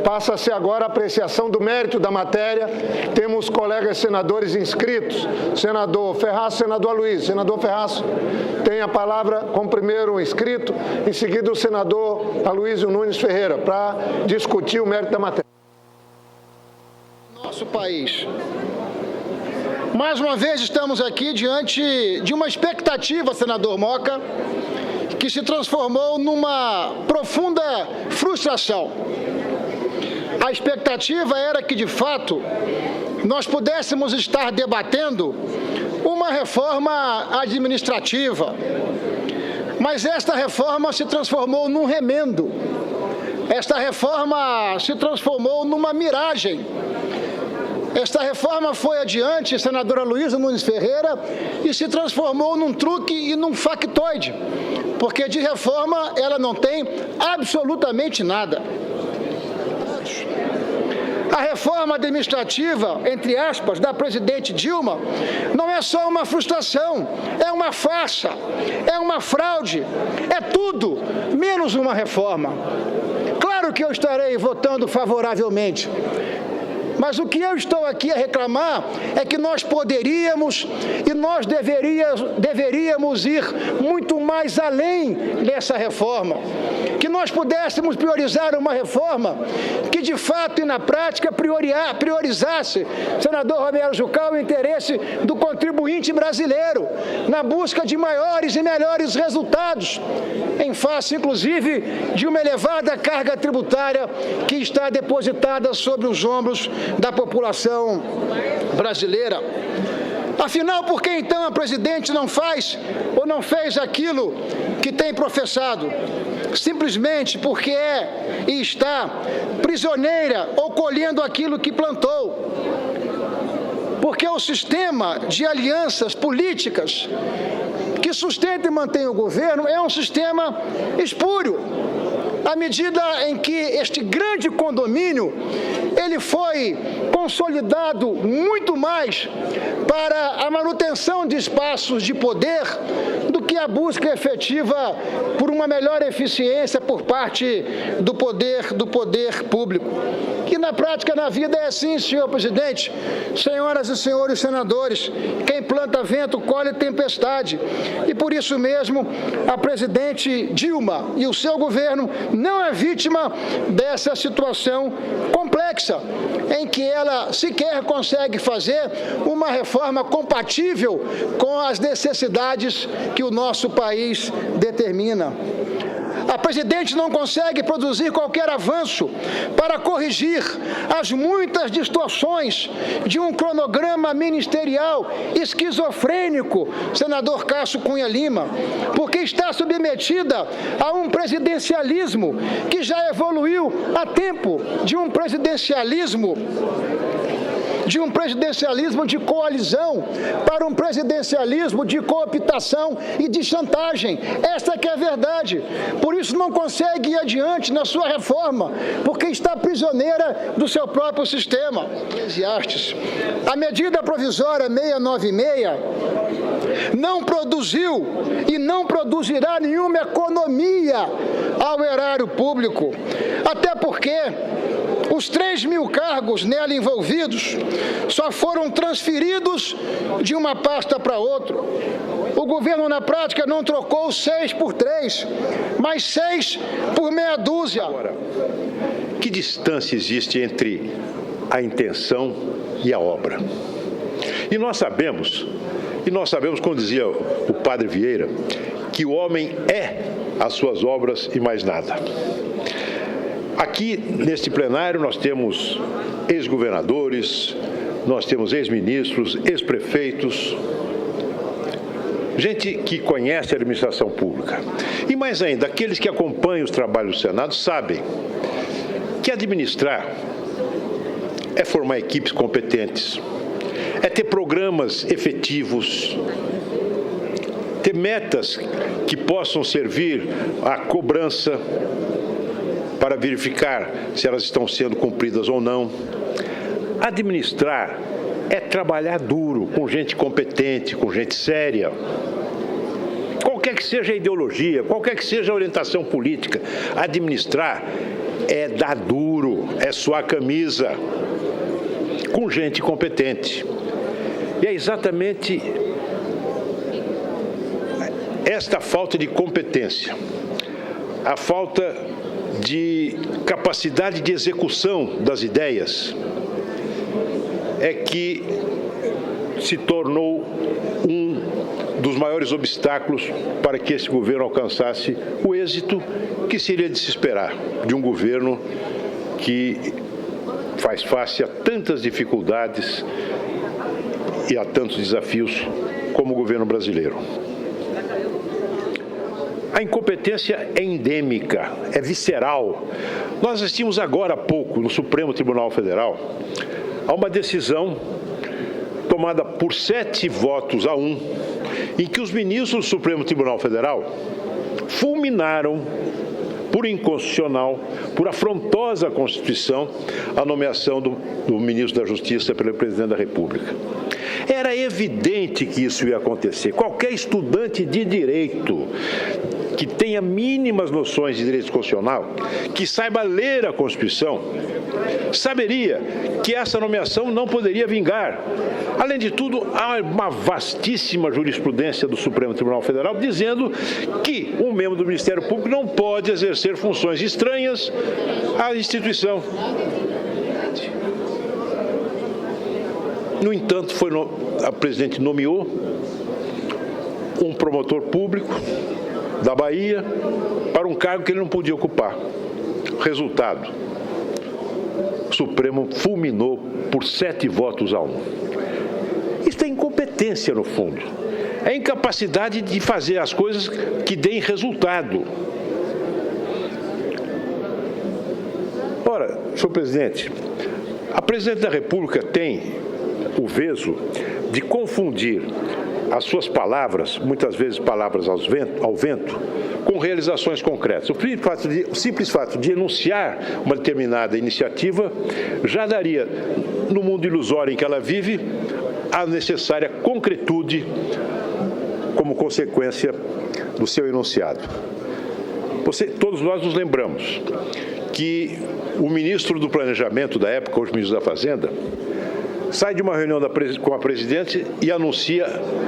Passa-se agora a apreciação do mérito da matéria. Temos colegas senadores inscritos. Senador Ferraz, senador Aloysio. Senador Ferraz tem a palavra como primeiro inscrito, em seguida o senador Aloysio Nunes Ferreira, para discutir o mérito da matéria. Nosso país. Mais uma vez estamos aqui diante de uma expectativa, senador Moca, que se transformou numa profunda frustração. A expectativa era que, de fato, nós pudéssemos estar debatendo uma reforma administrativa, mas esta reforma se transformou num remendo. Esta reforma se transformou numa miragem. Esta reforma foi adiante, senadora Aloysio Nunes Ferreira, e se transformou num truque e num factoide, porque de reforma ela não tem absolutamente nada. A reforma administrativa, entre aspas, da presidente Dilma, não é só uma frustração, é uma farsa, é uma fraude, é tudo menos uma reforma. Claro que eu estarei votando favoravelmente, mas o que eu estou aqui a reclamar é que nós poderíamos e nós deveríamos ir muito mais além dessa reforma. Que nós pudéssemos priorizar uma reforma que, de fato e na prática, priorizasse, senador Romero Jucá, o interesse do contribuinte brasileiro, na busca de maiores e melhores resultados, em face, inclusive, de uma elevada carga tributária que está depositada sobre os ombros da população brasileira. Afinal, por que então a presidente não faz ou não fez aquilo que tem professado? Simplesmente porque é e está prisioneira ou colhendo aquilo que plantou. Porque o sistema de alianças políticas que sustenta e mantém o governo é um sistema espúrio. À medida em que este grande condomínio, ele foi consolidado muito mais para a manutenção de espaços de poder do que a busca efetiva por uma melhor eficiência por parte do poder público. Que na prática, na vida, é assim, senhor presidente, senhoras e senhores senadores, quem planta vento colhe tempestade. E por isso mesmo, a presidente Dilma e o seu governo não é vítima dessa situação complexa, em que ela sequer consegue fazer uma reforma compatível com as necessidades que o nosso país determina. A presidente não consegue produzir qualquer avanço para corrigir as muitas distorções de um cronograma ministerial esquizofrênico, senador Cássio Cunha Lima, porque está submetida a um presidencialismo que já evoluiu a tempo de um presidencialismo de coalizão para um presidencialismo de cooptação e de chantagem. Esta que é a verdade. Por isso não consegue ir adiante na sua reforma, porque está prisioneira do seu próprio sistema. A medida provisória 696 não produziu e não produzirá nenhuma economia ao erário público, até porque os 3.000 cargos nela envolvidos só foram transferidos de uma pasta para outra. O governo, na prática, não trocou 6 por 3, mas 6 por meia dúzia. Agora, que distância existe entre a intenção e a obra? E nós sabemos, como dizia o padre Vieira, que o homem é as suas obras e mais nada. Aqui, neste plenário, nós temos ex-governadores, nós temos ex-ministros, ex-prefeitos, gente que conhece a administração pública. E mais ainda, aqueles que acompanham os trabalhos do Senado sabem que administrar é formar equipes competentes, é ter programas efetivos, ter metas que possam servir à cobrança para verificar se elas estão sendo cumpridas ou não. Administrar é trabalhar duro, com gente competente, com gente séria. Qualquer que seja a ideologia, qualquer que seja a orientação política, administrar é dar duro, é suar a camisa com gente competente. E é exatamente esta falta de competência, a falta de capacidade de execução das ideias, é que se tornou um dos maiores obstáculos para que esse governo alcançasse o êxito que seria de se esperar de um governo que faz face a tantas dificuldades e a tantos desafios como o governo brasileiro. A incompetência é endêmica, é visceral. Nós assistimos agora há pouco, no Supremo Tribunal Federal, a uma decisão tomada por 7-1, em que os ministros do Supremo Tribunal Federal fulminaram, por inconstitucional, por afrontosa à Constituição, a nomeação do ministro da Justiça pelo presidente da República. Era evidente que isso ia acontecer. Qualquer estudante de direito que tenha mínimas noções de direito constitucional, que saiba ler a Constituição, saberia que essa nomeação não poderia vingar. Além de tudo, há uma vastíssima jurisprudência do Supremo Tribunal Federal dizendo que um membro do Ministério Público não pode exercer funções estranhas à instituição. No entanto, a presidente nomeou um promotor público da Bahia para um cargo que ele não podia ocupar. Resultado, o Supremo fulminou por 7-1. Isso é incompetência, no fundo. É incapacidade de fazer as coisas que deem resultado. Ora, senhor presidente, a presidente da República tem o veso de confundir as suas palavras, muitas vezes palavras ao vento, com realizações concretas. O simples fato de enunciar uma determinada iniciativa já daria, no mundo ilusório em que ela vive, a necessária concretude como consequência do seu enunciado. Todos nós nos lembramos que o ministro do Planejamento da época, hoje ministro da Fazenda, sai de uma reunião com a presidente e anuncia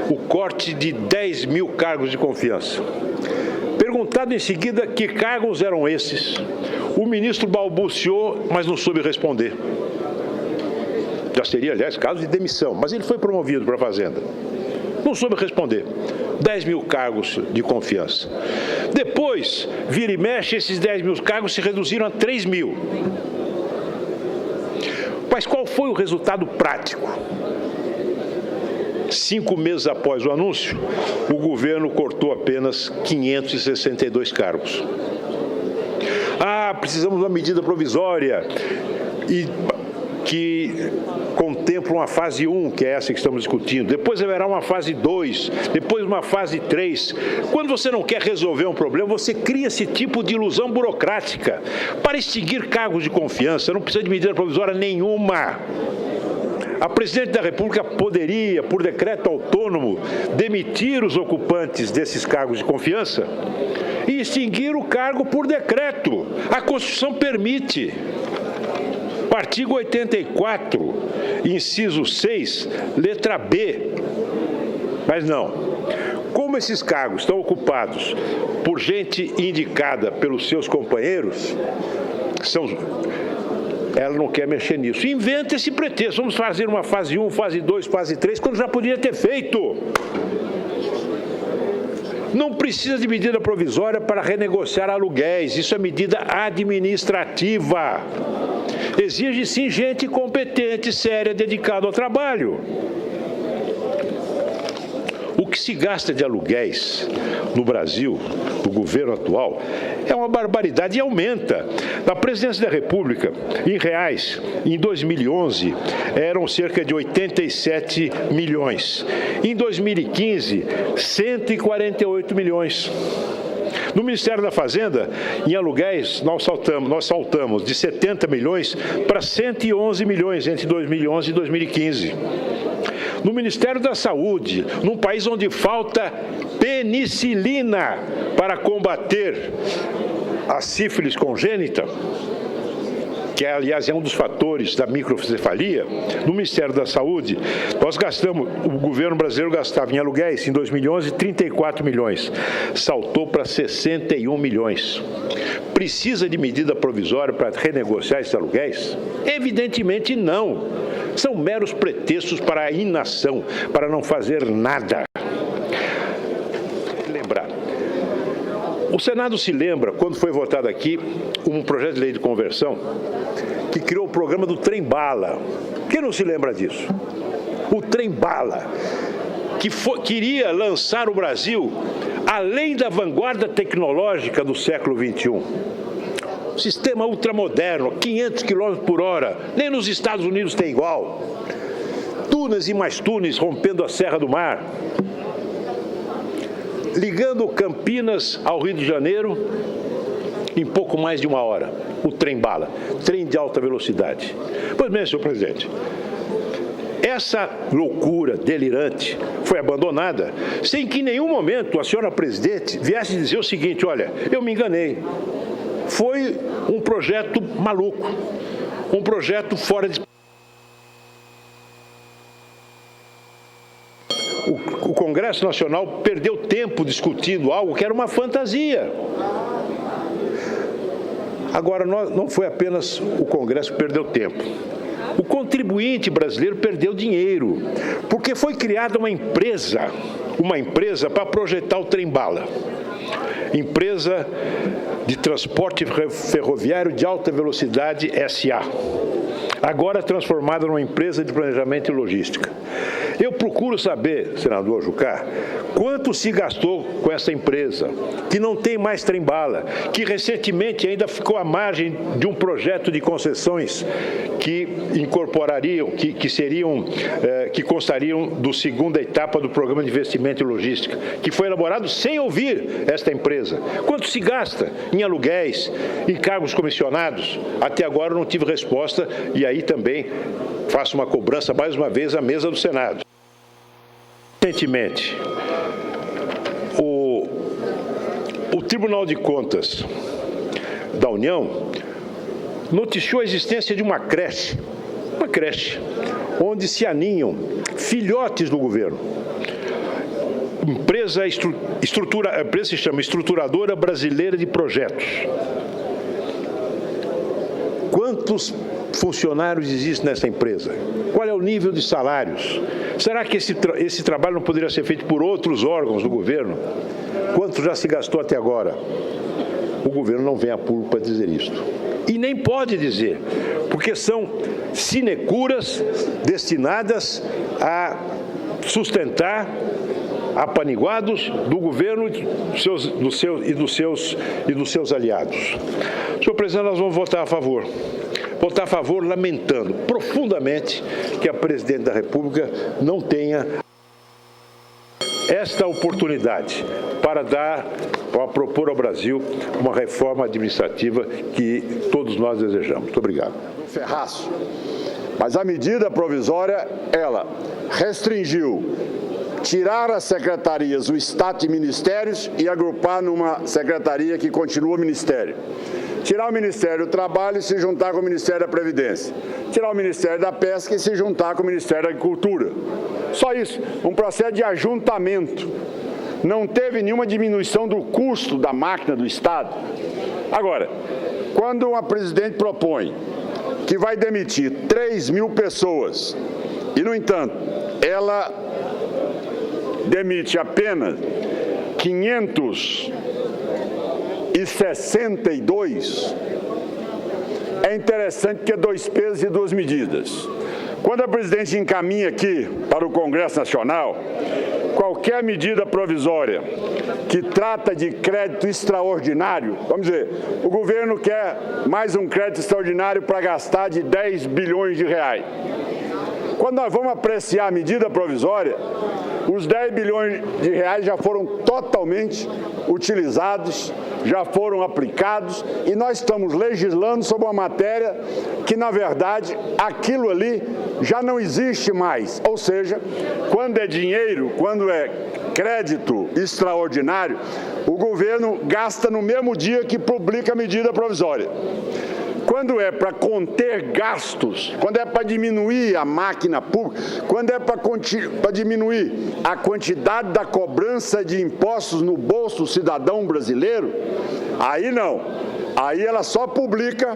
o corte de 10 mil cargos de confiança. Perguntado em seguida que cargos eram esses, o ministro balbuciou, mas não soube responder. Já seria, aliás, caso de demissão, mas ele foi promovido para a Fazenda. Não soube responder. 10 mil cargos de confiança. Depois, vira e mexe, esses 10 mil cargos se reduziram a 3 mil. Mas qual foi o resultado prático? 5 meses após o anúncio, o governo cortou apenas 562 cargos. Precisamos de uma medida provisória que contempla uma fase 1, que é essa que estamos discutindo. Depois haverá uma fase 2, depois uma fase 3. Quando você não quer resolver um problema, você cria esse tipo de ilusão burocrática. Para extinguir cargos de confiança, não precisa de medida provisória nenhuma. A presidente da República poderia, por decreto autônomo, demitir os ocupantes desses cargos de confiança e extinguir o cargo por decreto. A Constituição permite. Artigo 84, inciso 6, letra B. Mas não. Como esses cargos estão ocupados por gente indicada pelos seus companheiros, ela não quer mexer nisso. Inventa esse pretexto. Vamos fazer uma fase 1, fase 2, fase 3, quando já podia ter feito. Não precisa de medida provisória para renegociar aluguéis. Isso é medida administrativa. Exige, sim, gente competente, séria, dedicada ao trabalho. O que se gasta de aluguéis no Brasil, no governo atual, é uma barbaridade e aumenta. Na presidência da República, em reais, em 2011, eram cerca de 87 milhões. Em 2015, 148 milhões. No Ministério da Fazenda, em aluguéis, nós saltamos de 70 milhões para 111 milhões entre 2011 e 2015. No Ministério da Saúde, num país onde falta penicilina para combater a sífilis congênita, que aliás é um dos fatores da microcefalia, no Ministério da Saúde, o governo brasileiro gastava em aluguéis, em 2011, 34 milhões. Saltou para 61 milhões. Precisa de medida provisória para renegociar esses aluguéis? Evidentemente não. São meros pretextos para a inação, para não fazer nada. Lembrar. O Senado se lembra, quando foi votado aqui, um projeto de lei de conversão que criou o programa do trem-bala. Quem não se lembra disso? O trem-bala, que queria lançar o Brasil além da vanguarda tecnológica do século XXI. Sistema ultramoderno, 500 km por hora, nem nos Estados Unidos tem igual. Túneis e mais túneis rompendo a Serra do Mar. Ligando Campinas ao Rio de Janeiro em pouco mais de 1 hora. O trem-bala, trem de alta velocidade. Pois bem, senhor presidente, essa loucura delirante foi abandonada sem que em nenhum momento a senhora presidente viesse dizer o seguinte: olha, eu me enganei. Foi um projeto maluco, um projeto fora de... O Congresso Nacional perdeu tempo discutindo algo que era uma fantasia. Agora, não foi apenas o Congresso que perdeu tempo. O contribuinte brasileiro perdeu dinheiro, porque foi criada uma empresa para projetar o trem-bala. Empresa de Transporte Ferroviário de Alta Velocidade S.A., agora transformada numa empresa de planejamento e logística. Eu procuro saber, senador Jucá, quanto se gastou com essa empresa, que não tem mais trem-bala, que recentemente ainda ficou à margem de um projeto de concessões que incorporariam, que constariam do segunda etapa do Programa de Investimento e Logística, que foi elaborado sem ouvir esta empresa. Quanto se gasta em aluguéis, em cargos comissionados? Até agora eu não tive resposta, e aí também faço uma cobrança mais uma vez à mesa do Senado. Recentemente, o Tribunal de Contas da União noticiou a existência de uma creche, onde se aninham filhotes do governo. A empresa se chama Estruturadora Brasileira de Projetos. Quantos funcionários existem nessa empresa? Qual é o nível de salários? Será que esse trabalho não poderia ser feito por outros órgãos do governo? Quanto já se gastou até agora? O governo não vem a público para dizer isto. E nem pode dizer, porque são sinecuras destinadas a sustentar apaniguados do governo e dos seus aliados. Senhor presidente, nós vamos votar a favor. Votar a favor lamentando profundamente que a presidente da República não tenha esta oportunidade para propor ao Brasil uma reforma administrativa que todos nós desejamos. Muito obrigado. Ferraz, mas a medida provisória, ela restringiu tirar as secretarias, o status de ministérios e agrupar numa secretaria que continua ministério. Tirar o Ministério do Trabalho e se juntar com o Ministério da Previdência. Tirar o Ministério da Pesca e se juntar com o Ministério da Agricultura. Só isso, um processo de ajuntamento. Não teve nenhuma diminuição do custo da máquina do Estado. Agora, quando uma presidente propõe que vai demitir 3.000 pessoas e, no entanto, ela demite apenas 562, é interessante porque é 2 pesos e 2 medidas. Quando a presidente encaminha aqui para o Congresso Nacional qualquer medida provisória que trata de crédito extraordinário, vamos dizer, o governo quer mais um crédito extraordinário para gastar de 10 bilhões de reais. Quando nós vamos apreciar a medida provisória, os 10 bilhões de reais já foram totalmente utilizados, já foram aplicados e nós estamos legislando sobre uma matéria que, na verdade, aquilo ali já não existe mais. Ou seja, quando é dinheiro, quando é crédito extraordinário, o governo gasta no mesmo dia que publica a medida provisória. quando é para conter gastos, quando é para diminuir a máquina pública, quando é para diminuir a quantidade da cobrança de impostos no bolso do cidadão brasileiro, aí não. Aí ela só publica,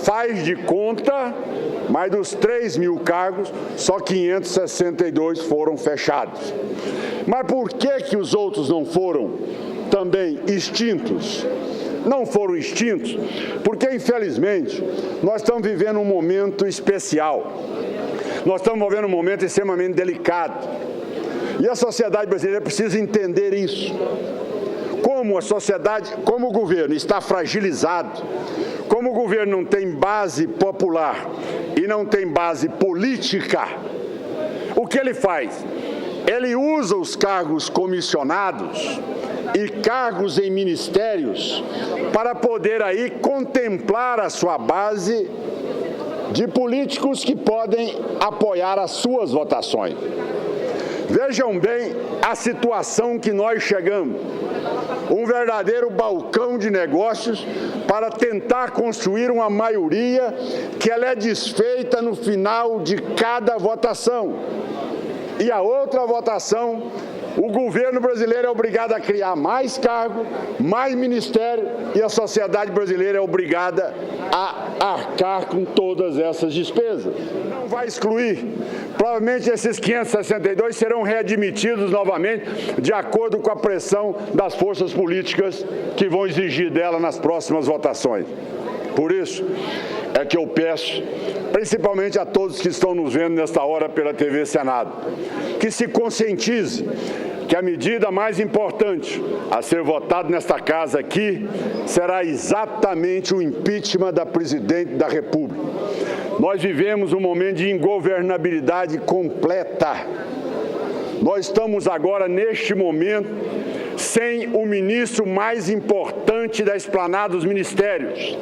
faz de conta, mas dos 3 mil cargos, só 562 foram fechados. Mas por que os outros não foram também extintos? Não foram extintos porque, infelizmente, nós estamos vivendo um momento especial. Nós estamos vivendo um momento extremamente delicado. E a sociedade brasileira precisa entender isso. Como a sociedade, como o governo está fragilizado, como o governo não tem base popular e não tem base política, o que ele faz? Ele usa os cargos comissionados e cargos em ministérios para poder aí contemplar a sua base de políticos que podem apoiar as suas votações. Vejam bem a situação que nós chegamos. Um verdadeiro balcão de negócios para tentar construir uma maioria que ela é desfeita no final de cada votação. E a outra votação, o governo brasileiro é obrigado a criar mais cargo, mais ministério, e a sociedade brasileira é obrigada a arcar com todas essas despesas. Não vai excluir. Provavelmente esses 562 serão readmitidos novamente de acordo com a pressão das forças políticas que vão exigir dela nas próximas votações. Por isso é que eu peço, principalmente a todos que estão nos vendo nesta hora pela TV Senado, que se conscientize que a medida mais importante a ser votada nesta casa aqui será exatamente o impeachment da presidente da República. Nós vivemos um momento de ingovernabilidade completa. Nós estamos agora, neste momento, sem o ministro mais importante da esplanada dos ministérios.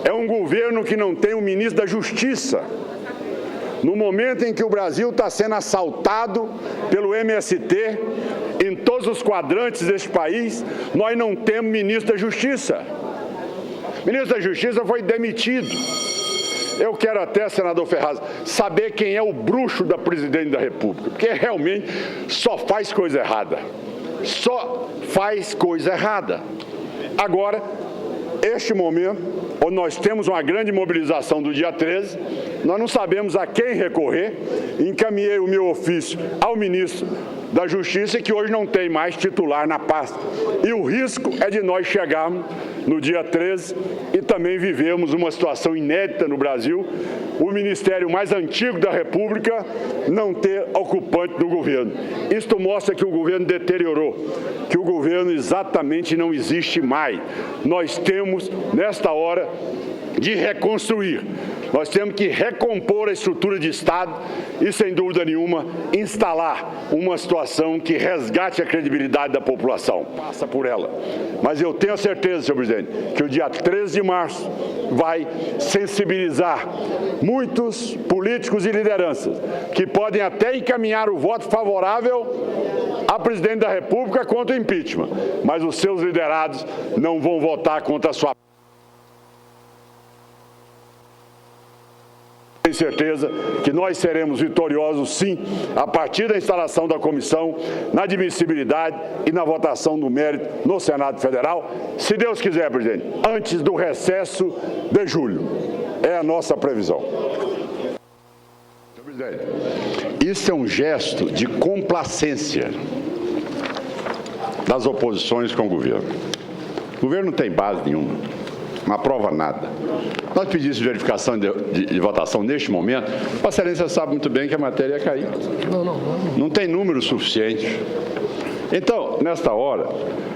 É um governo que não tem o ministro da Justiça. No momento em que o Brasil está sendo assaltado pelo MST, em todos os quadrantes deste país, nós não temos ministro da Justiça. O ministro da Justiça foi demitido. Eu quero até, senador Ferraz, saber quem é o bruxo da presidente da República, porque realmente só faz coisa errada. Só faz coisa errada. Agora, este momento, onde nós temos uma grande mobilização do dia 13, nós não sabemos a quem recorrer. Encaminhei o meu ofício ao ministro da Justiça, que hoje não tem mais titular na pasta. E o risco é de nós chegarmos no dia 13 e também vivemos uma situação inédita no Brasil, o ministério mais antigo da República não ter ocupante no governo. Isto mostra que o governo deteriorou, que o governo exatamente não existe mais. Nós temos, nesta hora, de reconstruir. Nós temos que recompor a estrutura de Estado e, sem dúvida nenhuma, instalar uma situação que resgate a credibilidade da população. Passa por ela. Mas eu tenho a certeza, senhor presidente, que o dia 13 de março vai sensibilizar muitos políticos e lideranças que podem até encaminhar o voto favorável a presidente da República contra o impeachment, mas os seus liderados não vão votar contra a sua. Tenho certeza que nós seremos vitoriosos, sim, a partir da instalação da comissão, na admissibilidade e na votação do mérito no Senado Federal, se Deus quiser, presidente, antes do recesso de julho. É a nossa previsão. Senhor presidente, isso é um gesto de complacência das oposições com o governo. O governo não tem base nenhuma. Não aprova nada. Nós pedimos verificação de votação neste momento, a excelência sabe muito bem que a matéria ia cair. Não tem número suficiente. Então, nesta hora,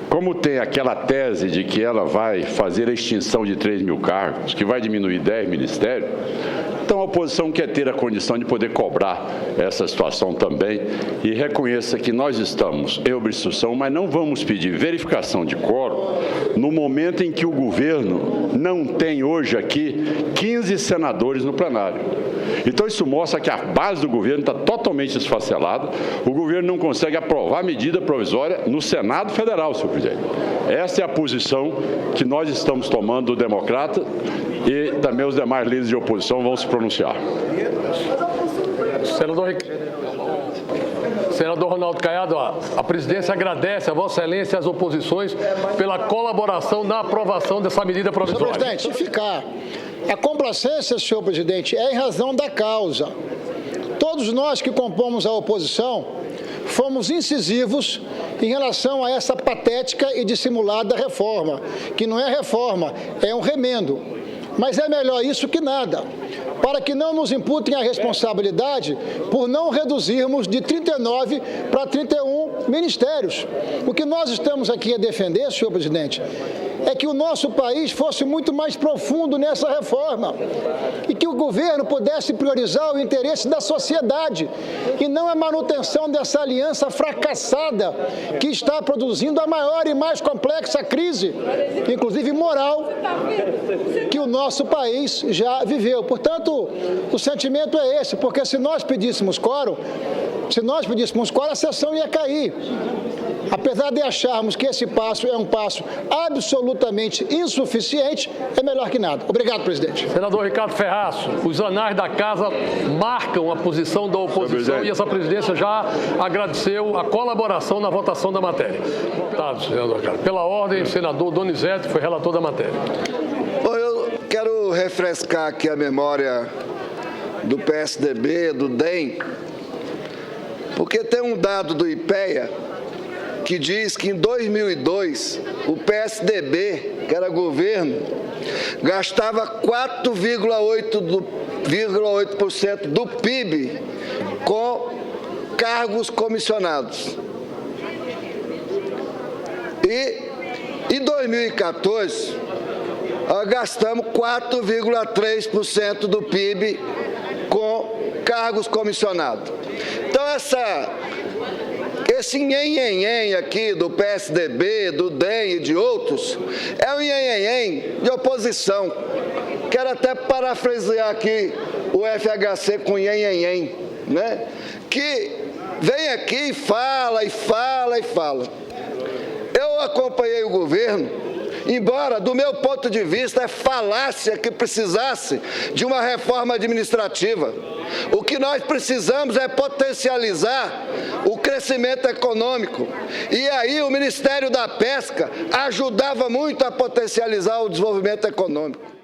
como tem aquela tese de que ela vai fazer a extinção de 3 mil cargos, que vai diminuir 10 ministérios, então a oposição quer ter a condição de poder cobrar essa situação também e reconheça que nós estamos em obstrução, mas não vamos pedir verificação de quórum no momento em que o governo não tem hoje aqui 15 senadores no plenário. Então isso mostra que a base do governo está totalmente esfacelada, o governo não consegue aprovar medida provisória no Senado Federal, senhor presidente. Essa é a posição que nós estamos tomando do Democrata e também os demais líderes de oposição vão se pronunciar. Senador Ronaldo Caiado, a presidência agradece a Vossa Excelência e as oposições pela colaboração na aprovação dessa medida provisória. Senhor presidente, a complacência, senhor presidente, é em razão da causa. Todos nós que compomos a oposição fomos incisivos em relação a essa patética e dissimulada reforma, que não é reforma, é um remendo. Mas é melhor isso que nada, para que não nos imputem a responsabilidade por não reduzirmos de 39 para 31 ministérios. O que nós estamos aqui a defender, senhor presidente, é que o nosso país fosse muito mais profundo nessa reforma e que o governo pudesse priorizar o interesse da sociedade e não a manutenção dessa aliança fracassada que está produzindo a maior e mais complexa crise, inclusive moral, que o nosso país já viveu. Portanto, o sentimento é esse, porque se nós pedíssemos quórum, a sessão ia cair. Apesar de acharmos que esse passo é um passo absolutamente insuficiente, é melhor que nada. Obrigado, presidente. Senador Ricardo Ferraço, os anais da casa marcam a posição da oposição e essa presidência já agradeceu a colaboração na votação da matéria. Tá, senador Ricardo. Pela ordem, senador Donizete foi relator da matéria. Bom, eu quero refrescar aqui a memória do PSDB, do DEM, porque tem um dado do IPEA que diz que em 2002 o PSDB, que era governo, gastava 4,8% do PIB com cargos comissionados. E em 2014, nós gastamos 4,3% do PIB com cargos comissionados. Então, esse nhenhenhen aqui do PSDB, do DEM e de outros, é um nhenhenhen de oposição. Quero até parafrasear aqui o FHC com nhenhenhen, né? Que vem aqui e fala, e fala, e fala. Eu acompanhei o governo, embora, do meu ponto de vista, é falácia que precisasse de uma reforma administrativa. O que nós precisamos é potencializar o crescimento econômico. E aí o Ministério da Pesca ajudava muito a potencializar o desenvolvimento econômico.